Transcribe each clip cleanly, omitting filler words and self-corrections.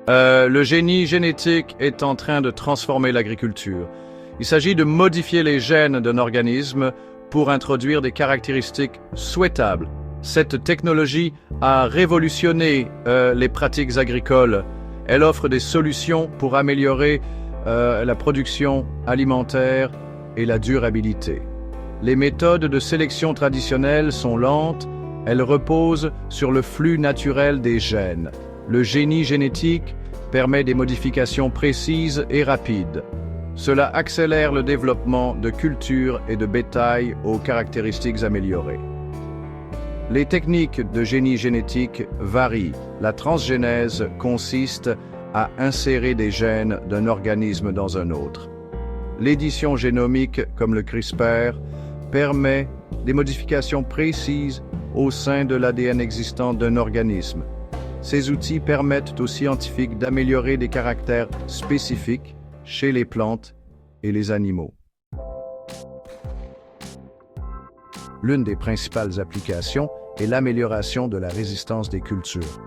Le génie génétique est en train de transformer l'agriculture. Il s'agit de modifier les gènes d'un organisme pour introduire des caractéristiques souhaitables. Cette technologie a révolutionné les pratiques agricoles. Elle offre des solutions pour améliorer la production alimentaire et la durabilité. Les méthodes de sélection traditionnelles sont lentes, elles reposent sur le flux naturel des gènes. Le génie génétique permet des modifications précises et rapides. Cela accélère le développement de cultures et de bétail aux caractéristiques améliorées. Les techniques de génie génétique varient. La transgénèse consiste à insérer des gènes d'un organisme dans un autre. L'édition génomique, comme le CRISPR, permet des modifications précises au sein de l'ADN existant d'un organisme. Ces outils permettent aux scientifiques d'améliorer des caractères spécifiques chez les plantes et les animaux. L'une des principales applications est l'amélioration de la résistance des cultures.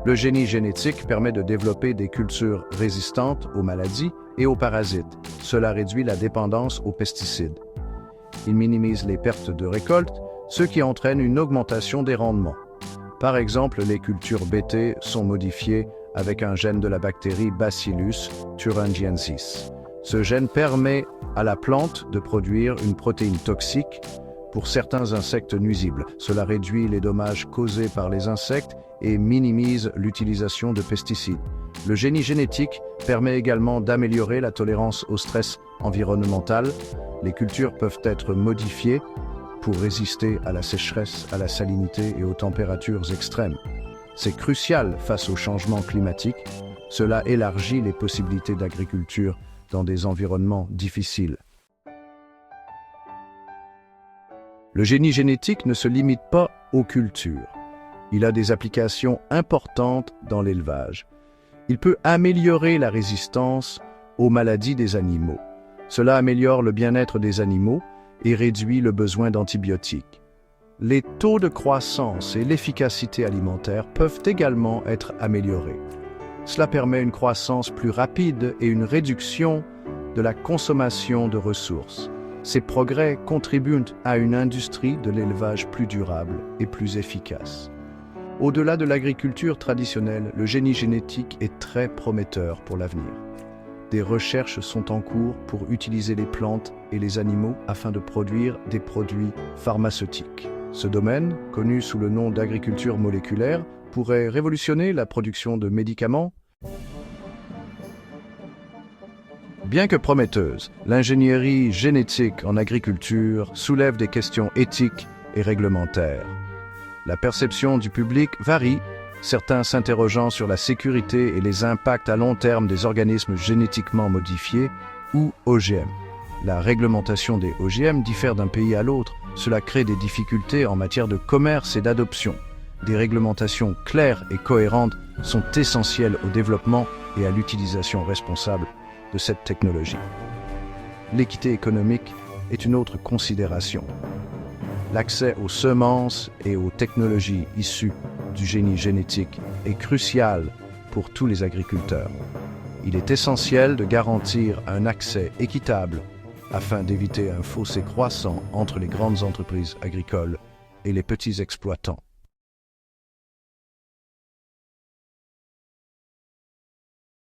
Le génie génétique permet de développer des cultures résistantes aux maladies et aux parasites. Cela réduit la dépendance aux pesticides. Il minimise les pertes de récolte, ce qui entraîne une augmentation des rendements. Par exemple, les cultures BT sont modifiées avec un gène de la bactérie Bacillus thuringiensis. Ce gène permet à la plante de produire une protéine toxique pour certains insectes nuisibles. Cela réduit les dommages causés par les insectes et minimise l'utilisation de pesticides. Le génie génétique permet également d'améliorer la tolérance au stress environnemental. Les cultures peuvent être modifiées pour résister à la sécheresse, à la salinité et aux températures extrêmes. C'est crucial face au changement climatique. Cela élargit les possibilités d'agriculture dans des environnements difficiles. Le génie génétique ne se limite pas aux cultures. Il a des applications importantes dans l'élevage. Il peut améliorer la résistance aux maladies des animaux. Cela améliore le bien-être des animaux et réduit le besoin d'antibiotiques. Les taux de croissance et l'efficacité alimentaire peuvent également être améliorés. Cela permet une croissance plus rapide et une réduction de la consommation de ressources. Ces progrès contribuent à une industrie de l'élevage plus durable et plus efficace. Au-delà de l'agriculture traditionnelle, le génie génétique est très prometteur pour l'avenir. Des recherches sont en cours pour utiliser les plantes et les animaux afin de produire des produits pharmaceutiques. Ce domaine, connu sous le nom d'agriculture moléculaire, pourrait révolutionner la production de médicaments. Bien que prometteuse, l'ingénierie génétique en agriculture soulève des questions éthiques et réglementaires. La perception du public varie, certains s'interrogeant sur la sécurité et les impacts à long terme des organismes génétiquement modifiés ou OGM. La réglementation des OGM diffère d'un pays à l'autre. Cela crée des difficultés en matière de commerce et d'adoption. Des réglementations claires et cohérentes sont essentielles au développement et à l'utilisation responsable de cette technologie. L'équité économique est une autre considération. L'accès aux semences et aux technologies issues du génie génétique est crucial pour tous les agriculteurs. Il est essentiel de garantir un accès équitable afin d'éviter un fossé croissant entre les grandes entreprises agricoles et les petits exploitants.